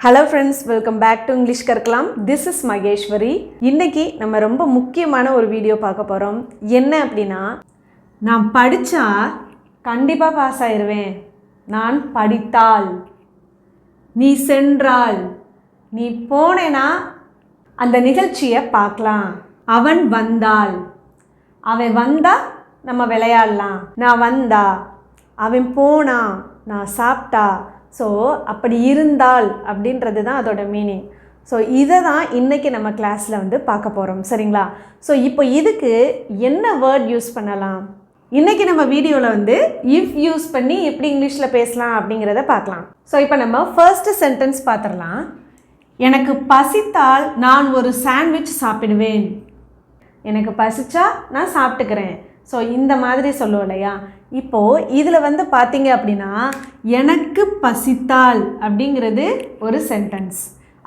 Hello friends, welcome back to English Karkalam. This is Mageshwari. இன்னைக்கு நம்ம ரொம்ப முக்கியமான ஒரு வீடியோ பார்க்க போறோம். என்ன அப்படினா நான் படிச்சா கண்டிப்பா பாஸ் ஆயிருவேன். நான் படித்தால் நீ சென்றால் நீ போனேனா அந்த நிகழ்ச்சியை பார்க்கலாம். அவன் வந்தால் அவன் வந்தா நம்ம விளையாடலாம். நான் வந்தா அவன் போனா நான் சாப்பிட்டா. ஸோ அப்படி இருந்தால் அப்படின்றது தான் அதோட மீனிங். ஸோ இதை தான் இன்றைக்கி நம்ம கிளாஸில் பார்க்க போகிறோம். சரிங்களா? ஸோ இப்போ இதுக்கு என்ன வேர்ட் யூஸ் பண்ணலாம்? இன்றைக்கி நம்ம வீடியோவில் இஃப் யூஸ் பண்ணி எப்படி இங்கிலீஷில் பேசலாம் அப்படிங்கிறத பார்க்கலாம். ஸோ இப்போ நம்ம ஃபர்ஸ்ட் சென்டென்ஸ் பார்த்துடலாம். எனக்கு பசித்தால் நான் ஒரு சாண்ட்விச் சாப்பிடுவேன். எனக்கு பசிச்சா நான் சாப்பிட்டுக்கிறேன். ஸோ இந்த மாதிரி சொல்லுவோம் இல்லையா? இப்போது இதில் பார்த்தீங்க அப்படின்னா எனக்கு பசித்தால் அப்படிங்கிறது ஒரு சென்டென்ஸ்,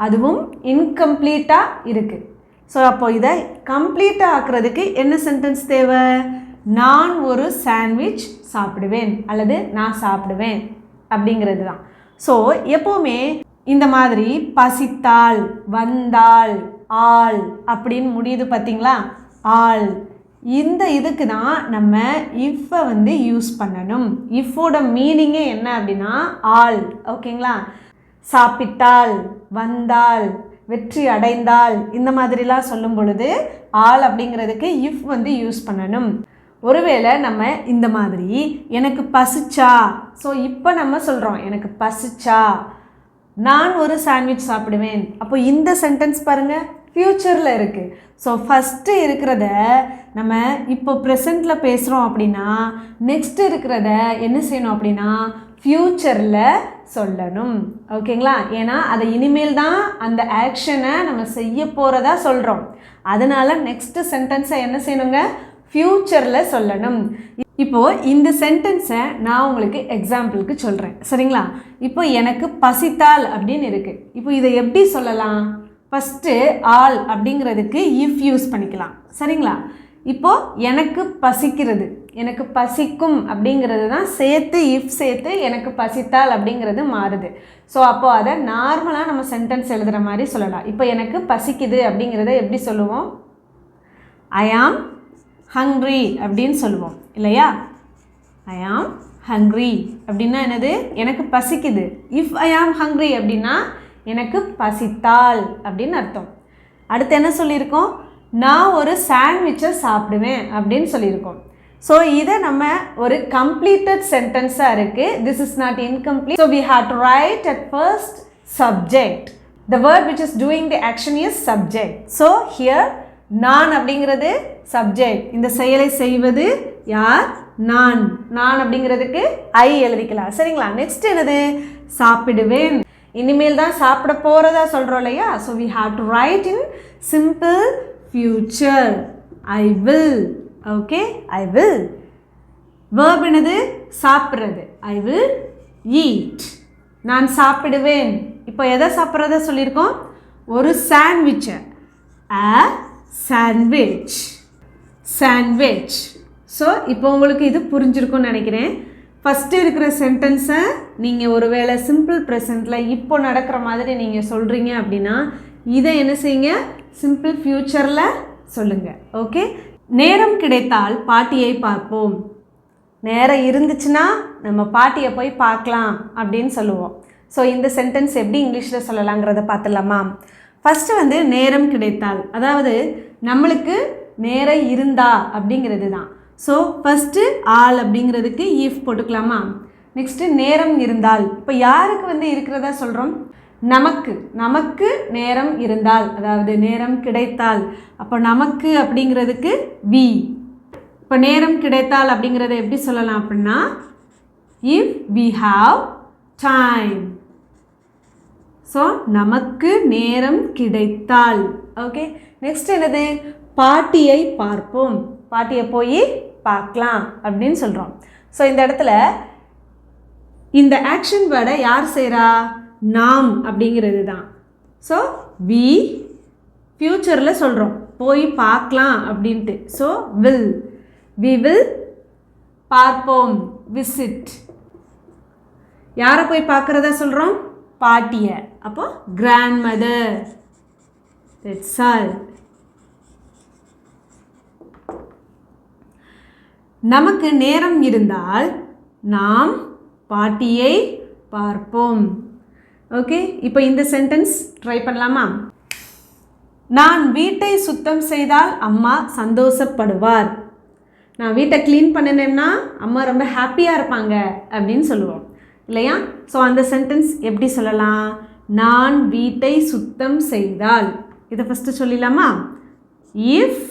அதுவும் இன்கம்ப்ளீட்டாக இருக்குது. ஸோ அப்போது இதை கம்ப்ளீட்டாக ஆக்குறதுக்கு என்ன சென்டென்ஸ் தேவை? நான் ஒரு சாண்ட்விச் சாப்பிடுவேன் அல்லது நான் சாப்பிடுவேன் அப்படிங்கிறது தான். ஸோ எப்போவுமே இந்த மாதிரி பசித்தால், வந்தால், ஆள் அப்படின்னு முடியுது பார்த்தீங்களா? ஆள், இந்த இதுக்கு தான் நம்ம இஃப்பை யூஸ் பண்ணணும். இஃப்போட மீனிங்கே என்ன அப்படின்னா ஆள். ஓகேங்களா? சாப்பிட்டால், வந்தால், வெற்றி அடைந்தால், இந்த மாதிரிலாம் சொல்லும் பொழுது ஆள் அப்படிங்கிறதுக்கு இஃப் யூஸ் பண்ணணும். ஒருவேளை நம்ம இந்த மாதிரி எனக்கு பசிச்சா, ஸோ இப்போ நம்ம சொல்கிறோம் எனக்கு பசிச்சா நான் ஒரு சாண்ட்விச் சாப்பிடுவேன். அப்போ இந்த சென்டென்ஸ் பாருங்கள், ஃப்யூச்சரில் இருக்குது. ஸோ ஃபஸ்ட்டு இருக்கிறத நம்ம இப்போ ப்ரெசண்ட்டில் பேசுகிறோம் அப்படின்னா நெக்ஸ்ட்டு இருக்கிறத என்ன செய்யணும் அப்படின்னா ஃப்யூச்சரில் சொல்லணும். ஓகேங்களா? ஏன்னா அதை இனிமேல் தான் அந்த ஆக்ஷனை நம்ம செய்ய போகிறதா சொல்கிறோம். அதனால் நெக்ஸ்ட்டு சென்டென்ஸை என்ன செய்யணுங்க? ஃப்யூச்சரில் சொல்லணும். இப்போது இந்த சென்டென்ஸை நான் உங்களுக்கு எக்ஸாம்பிளுக்கு சொல்கிறேன். சரிங்களா? இப்போ எனக்கு பசித்தால் அப்படின்னு இருக்குது. இப்போ இதை எப்படி சொல்லலாம்? ஃபஸ்ட்டு ஆல் அப்படிங்கிறதுக்கு இஃப் யூஸ் பண்ணிக்கலாம். சரிங்களா? இப்போது எனக்கு பசிக்கிறது, எனக்கு பசிக்கும் அப்படிங்கிறது தான் சேர்த்து இஃப் சேர்த்து எனக்கு பசித்தால் அப்படிங்கிறது மாறுது. ஸோ அப்போது அதை நார்மலாக நம்ம சென்டென்ஸ் எழுதுகிற மாதிரி சொல்லலாம். இப்போ எனக்கு பசிக்குது அப்படிங்கிறத எப்படி சொல்லுவோம்? ஐ ஆம் ஹங்க்ரி அப்படின்னு சொல்லுவோம் இல்லையா? ஐ ஆம் ஹங்க்ரி அப்படின்னா என்னது? எனக்கு பசிக்குது. இஃப் ஐ ஆம் ஹங்க்ரி அப்படின்னா எனக்கு பசித்தால் அப்படின்னு அர்த்தம். அடுத்து என்ன சொல்லியிருக்கோம்? நான் ஒரு சாண்ட்விச்சை சாப்பிடுவேன் அப்படின்னு சொல்லியிருக்கோம். ஸோ இதை நம்ம ஒரு கம்ப்ளீட்டட் சென்டென்ஸாக இருக்குது. This is not incomplete. So we have to write at first subject. The word which is doing the action is subject. So here நான் அப்படிங்கிறது சப்ஜெக்ட். இந்த செயலை செய்வது யார்? நான். நான் அப்படிங்கிறதுக்கு ஐ எழுதிக்கலாம். சரிங்களா? நெக்ஸ்ட் என்னது? சாப்பிடுவேன். இனிமேல் தான் சாப்பிட போகிறதா சொல்கிறோம் இல்லையா? So we have to write in simple future. I will. Okay, I will. Verb என்னது? சாப்பிட்றது. I will eat. நான் சாப்பிடுவேன். இப்போ எதை சாப்பிட்றதா சொல்லியிருக்கோம்? ஒரு சாண்ட்விச்சை. A sandwich. சாண்ட்விச். ஸோ இப்போ உங்களுக்கு இது புரிஞ்சிருக்கும்னு நினைக்கிறேன். ஃபஸ்ட்டு இருக்கிற சென்டென்ஸை நீங்கள் ஒரு வேளை சிம்பிள் ப்ரெசண்ட்டில் இப்போ நடக்கிற மாதிரி நீங்கள் சொல்கிறீங்க அப்படின்னா இதை என்ன செய்யுங்க? சிம்பிள் ஃப்யூச்சரில் சொல்லுங்கள். ஓகே. நேரம் கிடைத்தால் பாட்டியை பார்ப்போம். நேரம் இருந்துச்சுன்னா நம்ம பாட்டியை போய் பார்க்கலாம் அப்படின்னு சொல்லுவோம். ஸோ இந்த சென்டென்ஸ் எப்படி இங்கிலீஷில் சொல்லலாங்கிறத பார்த்துடலாமா? ஃபஸ்ட்டு நேரம் கிடைத்தால், அதாவது நம்மளுக்கு நேரம் இருந்தா அப்படிங்கிறது தான். ஸோ ஃபஸ்ட்டு ஆள் அப்படிங்கிறதுக்கு இஃப் போட்டுக்கலாமா? நெக்ஸ்ட்டு நேரம் இருந்தால், இப்போ யாருக்கு இருக்கிறதா சொல்கிறோம்? நமக்கு. நமக்கு நேரம் இருந்தால், அதாவது நேரம் கிடைத்தால். அப்போ நமக்கு அப்படிங்கிறதுக்கு வி. இப்போ நேரம் கிடைத்தால் அப்படிங்கிறத எப்படி சொல்லலாம் அப்படின்னா if we have time. So நமக்கு நேரம் கிடைத்தால். ஓகே. நெக்ஸ்ட் என்னது? பாட்டியை பார்ப்போம். பாட்டியை போய் பார்க்கலாம் அப்படின்னு சொல்கிறோம். ஸோ இந்த இடத்துல இந்த ஆக்ஷன் வேர்டை யார் செய்கிறா? நாம் அப்படிங்கிறது தான். ஸோ வி ஃப்யூச்சரில் சொல்கிறோம் போய் பார்க்கலாம் அப்படின்ட்டு. So will. We will. பார்ப்போம், விசிட். யாரை போய் பார்க்குறதா சொல்கிறோம்? பாட்டியை. அப்போ grandmother. That's all. நமக்கு நேரம் இருந்தால் நாம் பாட்டியை பார்ப்போம். ஓகே, இப்போ இந்த சென்டென்ஸ் ட்ரை பண்ணலாமா? நான் வீட்டை சுத்தம் செய்தால் அம்மா சந்தோஷப்படுவார். நான் வீட்டை க்ளீன் பண்ணினேன்னா அம்மா ரொம்ப ஹாப்பியாக இருப்பாங்க அப்படின்னு சொல்லுவோம் இல்லையா? ஸோ அந்த சென்டென்ஸ் எப்படி சொல்லலாம்? நான் வீட்டை சுத்தம் செய்தால். இதை ஃபஸ்ட்டு சொல்லிடலாமா? இஃப்,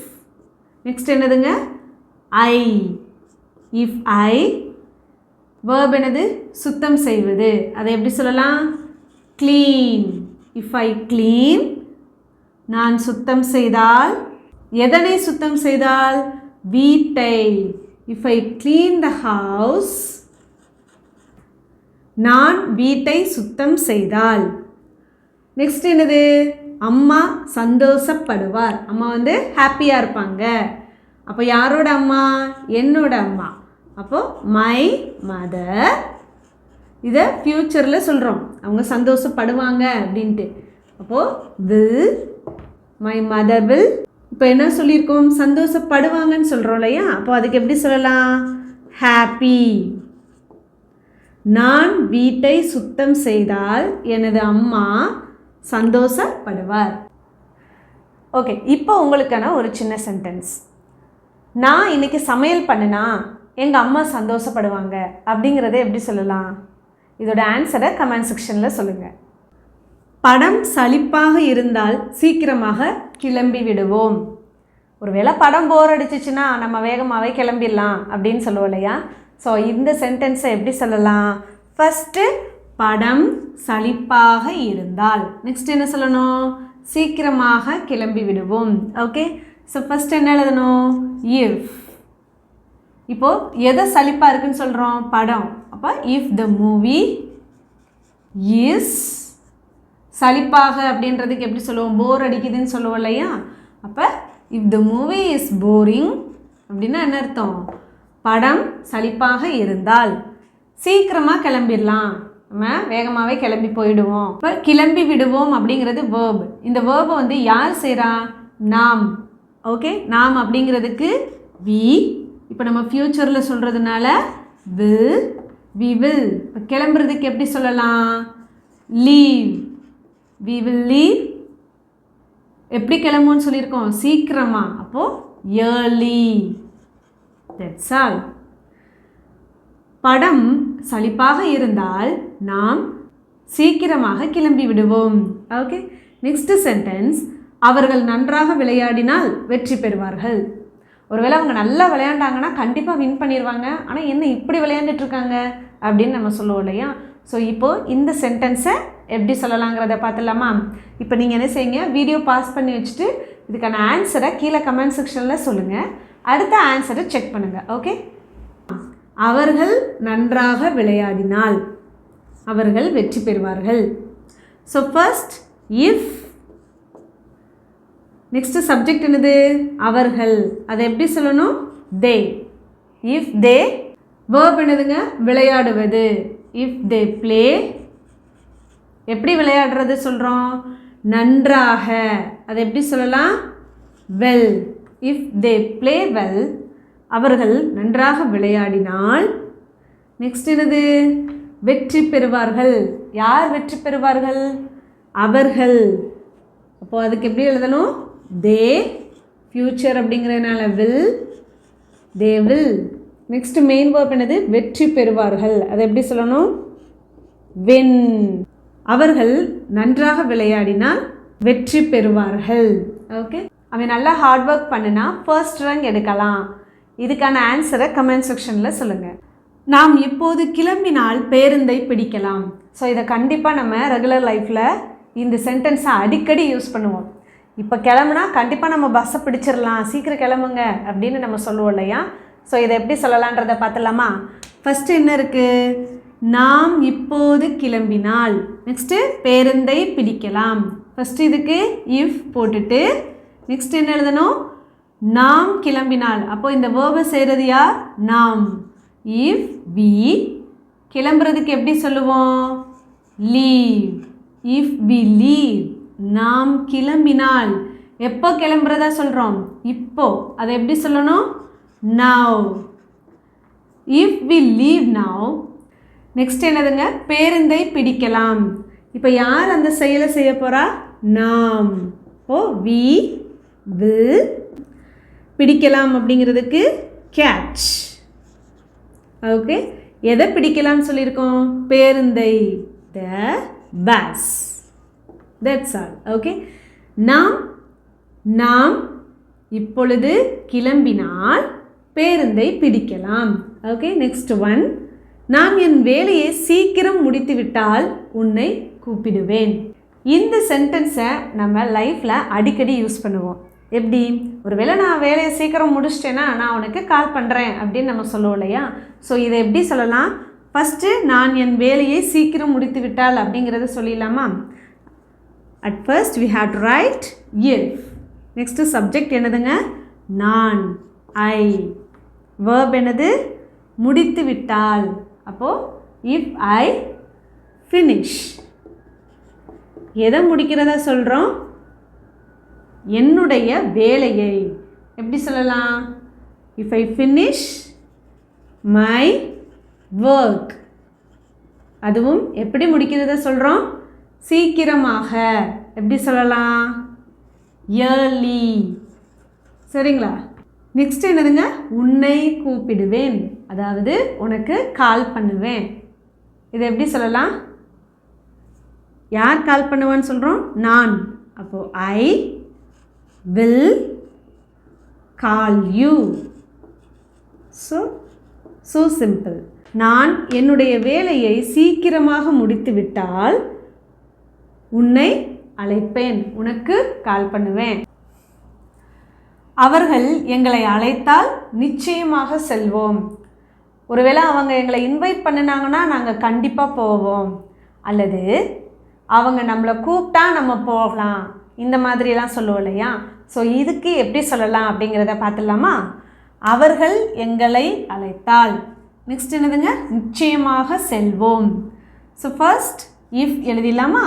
நெக்ஸ்ட் என்னதுங்க? ஐ. இஃப் ஐ, வேர்ப் என்னது? சுத்தம் செய்வது. அதை எப்படி சொல்லலாம்? க்ளீன். இஃப் ஐ க்ளீன், நான் சுத்தம் செய்தால். எதனை சுத்தம் செய்தால்? வீட்டை. If I clean the house, நான் வீட்டை சுத்தம் செய்தால். நெக்ஸ்ட் என்னது? அம்மா சந்தோஷப்படுவார். அம்மா வந்து ஹாப்பியாக இருப்பாங்க. அப்போ யாரோட அம்மா? என்னோட அம்மா. அப்போது மை மதர். இதை ஃப்யூச்சரில் சொல்கிறோம், அவங்க சந்தோஷப்படுவாங்க அப்படின்ட்டு. அப்போது வில், மை மதர் வில். இப்போ என்ன சொல்லியிருக்கோம்? சந்தோஷப்படுவாங்கன்னு சொல்கிறோம் இல்லையா? அப்போ அதுக்கு எப்படி சொல்லலாம்? ஹாப்பி. நான் வீட்டை சுத்தம் செய்தால் எனது அம்மா சந்தோஷப்படுவார். ஓகே, இப்போ உங்களுக்கான ஒரு சின்ன சென்டென்ஸ். நான் இன்றைக்கி சமையல் பண்ணினா எங்கள் அம்மா சந்தோஷப்படுவாங்க அப்படிங்கிறத எப்படி சொல்லலாம்? இதோட ஆன்சரை கமெண்ட் செக்ஷனில் சொல்லுங்கள். படம் சலிப்பாக இருந்தால் சீக்கிரமாக கிளம்பி விடுவோம். ஒருவேளை படம் போர் அடிச்சிச்சுன்னா நம்ம வேகமாகவே கிளம்பிடலாம் அப்படின்னு சொல்லுவோம் இல்லையா? ஸோ இந்த சென்டென்ஸை எப்படி சொல்லலாம்? ஃபஸ்ட்டு படம் சலிப்பாக இருந்தால், நெக்ஸ்ட் என்ன சொல்லணும்? சீக்கிரமாக கிளம்பி விடுவோம். ஓகே, ஸோ ஃபஸ்ட் என்ன எழுதணும்? இஃப். இப்போது எதை சலிப்பாக இருக்குன்னு சொல்கிறோம்? படம். அப்போ இஃப் த மூவி இஸ் சலிப்பாக அப்படின்றதுக்கு எப்படி சொல்லுவோம்? போர் அடிக்குதுன்னு சொல்லுவோம் இல்லையா? அப்போ if the movie is boring அப்படின்னா என்ன அர்த்தம்? படம் சலிப்பாக இருந்தால் சீக்கிரமாக கிளம்பிடலாம், நம்ம வேகமாகவே கிளம்பி போயிடுவோம். இப்போ கிளம்பி விடுவோம் அப்படிங்கிறது வேர்ப். இந்த வேர்பை வந்து யார் செய்கிறா? நாம். ஓகே, நாம் அப்படிங்கிறதுக்கு வி. இப்போ நம்ம ஃப்யூச்சரில் சொல்கிறதுனால வில், வி வில். இப்போ கிளம்புறதுக்கு எப்படி சொல்லலாம்? Leave, we will leave. எப்படி கிளம்புன்னு சொல்லியிருக்கோம்? சீக்கிரமாக. அப்போது ஏர்லி. That's all. படம் சலிப்பாக இருந்தால் நாம் சீக்கிரமாக கிளம்பி விடுவோம். Okay, next sentence. அவர்கள் நன்றாக விளையாடினால் வெற்றி பெறுவார்கள். ஒருவேளை அவங்க நல்லா விளையாண்டாங்கன்னா கண்டிப்பாக வின் பண்ணிடுவாங்க. ஆனால் என்ன இப்படி விளையாண்டுட்ருக்காங்க அப்படின்னு நம்ம சொல்லுவோம் இல்லையா? ஸோ இப்போது இந்த சென்டென்ஸை எப்படி சொல்லலாங்கிறத பார்த்துடலாமா? இப்போ நீங்கள் என்ன செய்யுங்க, வீடியோ பாஸ் பண்ணி வச்சுட்டு இதுக்கான ஆன்சரை கீழே கமெண்ட் செக்ஷனில் சொல்லுங்கள். அடுத்த ஆன்சரை செக் பண்ணுங்கள். ஓகே, அவர்கள் நன்றாக விளையாடினால் அவர்கள் வெற்றி பெறுவார்கள். So first if, next subject என்னது? அவர்கள். அதை எப்படி சொல்லணும்? தே. இஃப் தே, வேர்ப் என்னதுங்க? விளையாடுவது. இஃப் தே ப்ளே, எப்படி விளையாடுறது சொல்கிறோம்? நன்றாக. அதை எப்படி சொல்லலாம்? Well. If they play well, அவர்கள் நன்றாக விளையாடினால். நெக்ஸ்ட் என்னது? வெற்றி பெறுவார்கள். யார் வெற்றி பெறுவார்கள்? அவர்கள். அப்போது அதுக்கு எப்படி எழுதணும்? தே. ஃப்யூச்சர் அப்படிங்கிறதுனால will, they will. Next main verb என்னது? வெற்றி பெறுவார்கள். அதை எப்படி சொல்லணும்? வின். அவர்கள் நன்றாக விளையாடினால் வெற்றி பெறுவார்கள். ஓகே, அவன் நல்லா ஹார்ட் ஒர்க் பண்ணினா ஃபர்ஸ்ட் ரேங்க் எடுக்கலாம். இதுக்கான ஆன்சரை கமெண்ட் செக்ஷனில் சொல்லுங்கள். நாம் இப்போது கிளம்பினால் பேருந்தை பிடிக்கலாம். ஸோ இதை கண்டிப்பாக நம்ம ரெகுலர் லைஃப்பில் இந்த சென்டென்ஸை அடிக்கடி யூஸ் பண்ணுவோம். இப்போ கிளம்புனா கண்டிப்பாக நம்ம பஸ்ஸை பிடிச்சிடலாம், சீக்கிரம் கிளம்புங்க அப்படின்னு நம்ம சொல்லுவோம் இல்லையா? ஸோ இதை எப்படி சொல்லலான்றதை பார்த்துடலாமா? ஃபஸ்ட்டு என்ன இருக்குது? நாம் இப்போது கிளம்பினால். நெக்ஸ்ட்டு பேருந்தை பிடிக்கலாம். ஃபஸ்ட்டு இதுக்கு இஃப் போட்டுட்டு நெக்ஸ்ட் என்ன எழுதணும்? நாம் கிளம்பினால். அப்போது இந்த வேர்பை செய்கிறது யார்? நாம். இஃப் வி, கிளம்புறதுக்கு எப்படி சொல்லுவோம்? லீவ். இஃப் வி லீவ், நாம் கிளம்பினால். எப்போ கிளம்புறதா சொல்கிறோம்? இப்போ. அதை எப்படி சொல்லணும்? now. if we leave now. Next என்னதுங்க? பேருந்தை பிடிக்கலாம். இப்போ யார் அந்த செயலை செய்ய போகிறா? நாம். ஓ we will. பிடிக்கலாம் அப்படிங்கிறதுக்கு catch. ஓகே, எதை பிடிக்கலாம்னு சொல்லியிருக்கோம்? பேருந்தை, the bus. that's all. Okay, நாம் இப்பொழுது கிளம்பினால் பேருந்தை பிடிக்கலாம். Okay, next one. நான் என் வேலையை சீக்கிரம் முடித்துவிட்டால் உன்னை கூப்பிடுவேன். இந்த சென்டென்ஸை நம்ம லைஃப்பில் அடிக்கடி யூஸ் பண்ணுவோம். எப்படி? ஒருவேளை நான் வேலையை சீக்கிரம் முடிச்சிட்டேன்னா நான் உனக்கு கால் பண்ணுறேன் அப்படின்னு நம்ம சொல்லுவோம் இல்லையா? ஸோ இதை எப்படி சொல்லலாம்? ஃபஸ்ட்டு நான் என் வேலையை சீக்கிரம் முடித்து விட்டால் அப்படிங்கிறத சொல்லிடலாமா? At first we have to write if. Next subject என்னதுங்க? நான், ஐ. verb என்னது? முடித்து விட்டால். அப்போது if I finish. எதை முடிக்கிறதா சொல்கிறோம்? என்னுடைய வேலையை. எப்படி சொல்லலாம்? if I finish my work. அதுவும் எப்படி முடிக்கிறதா சொல்கிறோம்? சீக்கிரமாக. எப்படி சொல்லலாம்? early. சரிங்களா? நெக்ஸ்ட் என்னதுங்க? உன்னை கூப்பிடுவேன், அதாவது உனக்கு கால் பண்ணுவேன். இதை எப்படி சொல்லலாம்? யார் கால் பண்ணுவான்னு சொல்கிறோம்? நான். அப்போது ஐ will call you. so simple. நான் என்னுடைய வேலையை சீக்கிரமாக முடித்துவிட்டால் உன்னை அழைப்பேன், உனக்கு கால் பண்ணுவேன். அவர்கள் எங்களை அழைத்தால் நிச்சயமாக செல்வோம். ஒருவேளை அவங்க எங்களை இன்வைட் பண்ணினாங்கன்னா நாங்கள் கண்டிப்பாக போவோம். அல்லது அவங்க நம்மளை கூப்பிட்டா நம்ம போகலாம். இந்த மாதிரிலாம் சொல்லுவோம் இல்லையா? ஸோ இதுக்கு எப்படி சொல்லலாம் அப்படிங்கிறத பார்த்துடலாமா? அவர்கள் எங்களை அழைத்தால். நெக்ஸ்ட் என்னதுங்க? நிச்சயமாக செல்வோம். ஸோ ஃபர்ஸ்ட் இஃப் எழுதிடலாமா?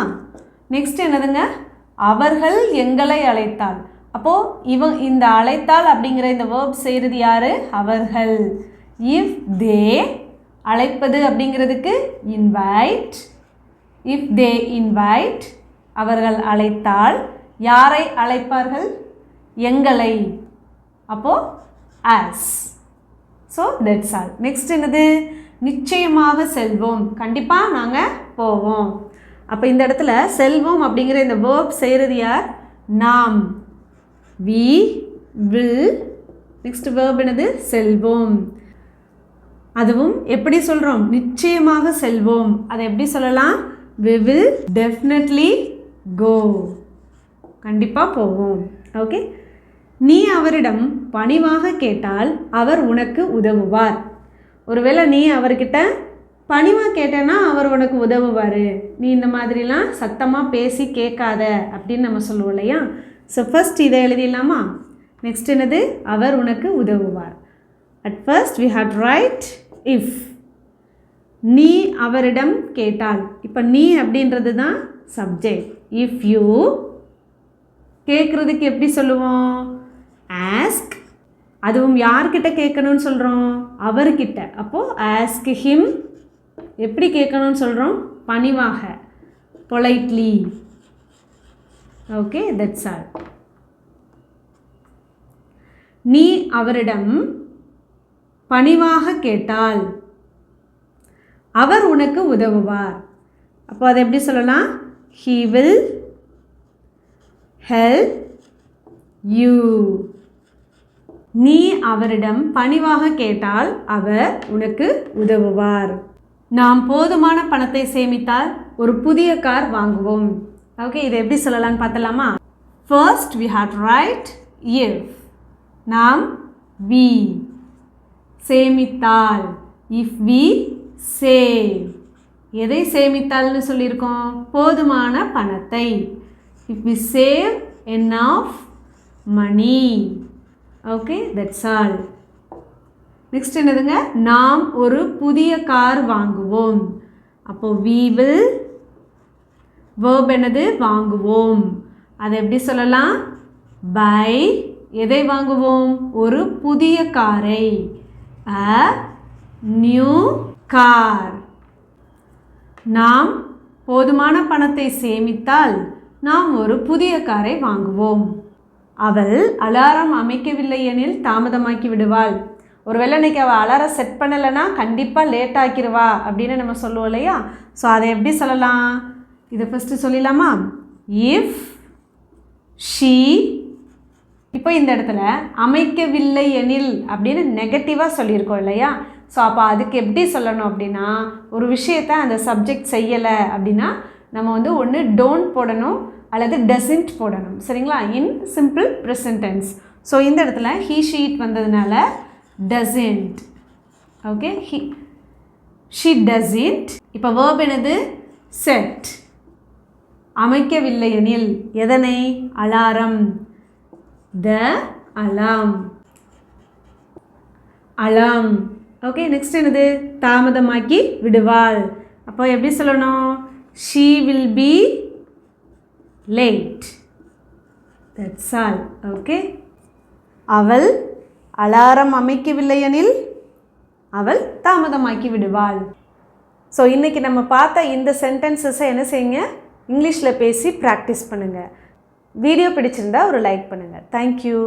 நெக்ஸ்ட் என்னதுங்க? அவர்கள் எங்களை அழைத்தால். அப்போது இந்த அழைத்தால் அப்படிங்கிற இந்த வேர்ப் செய்கிறது யார்? அவர்கள். இஃப் தே, அழைப்பது அப்படிங்கிறதுக்கு இன்வைட். இஃப் தே இன்வைட், அவர்கள் அழைத்தால் யாரை அழைப்பார்கள்? எங்களை. அப்போது us. So that's all. Next என்னது? நிச்சயமாக செல்வோம், கண்டிப்பாக நாங்கள் போவோம். அப்போ இந்த இடத்துல செல்வோம் அப்படிங்கிற இந்த வேர்ப் செய்கிறது யார்? நாம். we will. நெக்ஸ்ட் வேர்ப் என்னது? செல்வோம். அதுவும் எப்படி சொல்கிறோம்? நிச்சயமாக செல்வோம். அதை எப்படி சொல்லலாம்? we will definitely go. கண்டிப்பாக போவோம். ஓகே, நீ அவரிடம் பணிவாக கேட்டால் அவர் உனக்கு உதவுவார். ஒருவேளை நீ அவர்கிட்ட பணிவாக கேட்டேன்னா அவர் உனக்கு உதவுவார். நீ இந்த மாதிரிலாம் சத்தமாக பேசி கேட்காத அப்படின்னு நம்ம சொல்லுவோம் இல்லையா? ஸோ ஃபர்ஸ்ட் இதை எழுதிடலாமா? நெக்ஸ்ட் என்னது? அவர் உனக்கு உதவுவார். At first we have to write if. நீ அவரிடம் கேட்டால். இப்போ நீ அப்படின்றது தான் சப்ஜெக்ட். இஃப் யூ, கேட்குறதுக்கு எப்படி சொல்லுவோம்? ஆஸ்க். அதுவும் யார்கிட்ட கேட்கணும்னு சொல்கிறோம்? அவர்கிட்ட. அப்போது ஆஸ்க் ஹிம். எப்படி கேட்கணும்னு சொல்கிறோம்? பணிவாக, பொலைட்லி. Okay, that's all. நீ அவரிடம் பணிவாக கேட்டால் அவர் உனக்கு உதவுவார். அப்போ அதை எப்படி சொல்லலாம்? he will help you. நீ அவரிடம் பணிவாக கேட்டால் அவர் உனக்கு உதவுவார். நாம் போதுமான பணத்தை சேமித்தால் ஒரு புதிய கார் வாங்குவோம். ஓகே, இதை எப்படி சொல்லலாம்னு பார்த்தலாமா? First we have to write if. நாம் we. சேமித்தால் if we save. எதை சேமித்தால்னு சொல்லியிருக்கோம்? போதுமான பணத்தை. if we save enough money. Okay, that's all. Next என்னதுங்க? நாம் ஒரு புதிய கார் வாங்குவோம். அப்போ we will verb என்னது வாங்குவோம். அதை எப்படி சொல்லலாம்? buy எதை வாங்குவோம்? ஒரு புதிய காரை. a new car. நாம் போதுமான பணத்தை சேமித்தால் நாம் ஒரு புதிய காரை வாங்குவோம். அவள் அலாரம் அமைக்கவில்லை எனில் தாமதமாக்கி விடுவாள். ஒருவேளை இன்னைக்கு அவள் அலாரம் செட் பண்ணலைன்னா கண்டிப்பாக லேட் ஆக்கிடுவா அப்படின்னு நம்ம சொல்லுவோம் இல்லையா? ஸோ அதை எப்படி சொல்லலாம்? இதை ஃபஸ்ட்டு சொல்லிடலாமா? If she. இப்போ இந்த இடத்துல அமைக்கவில்லை எனில் அப்படின்னு நெகட்டிவாக சொல்லியிருக்கோம் இல்லையா? ஸோ அப்போ அதுக்கு எப்படி சொல்லணும் அப்படின்னா, ஒரு விஷயத்தை அந்த சப்ஜெக்ட் செய்யலை அப்படின்னா நம்ம வந்து ஒன்று டோன்ட் போடணும் அல்லது டசன்ட் போடணும். சரிங்களா? In simple present tense. So இந்த இடத்துல ஹீ ஷீட் வந்ததுனால டசன்ட். Okay, she doesn't. இப்போ வேர்ப் என்னது? செட். அமைக்கவில்லை எனில் எதனை? Alarm. The alarm. Alarm. Okay, next என்னது? தாமதமாக்கி விடுவாள். அப்போ எப்படி சொல்லணும்? she will be late. That's all. Okay. அவள் அலாரம் அமைக்கவில்லை எனில் அவள் தாமதமாக்கி விடுவாள். ஸோ இன்றைக்கி நம்ம பார்த்த இந்த சென்டென்சஸை என்ன செய்யுங்க? இங்கிலீஷில் பேசி ப்ராக்டிஸ் பண்ணுங்கள். வீடியோ பிடிச்சிருந்தா ஒரு லைக் பண்ணுங்கள். தேங்க்யூ.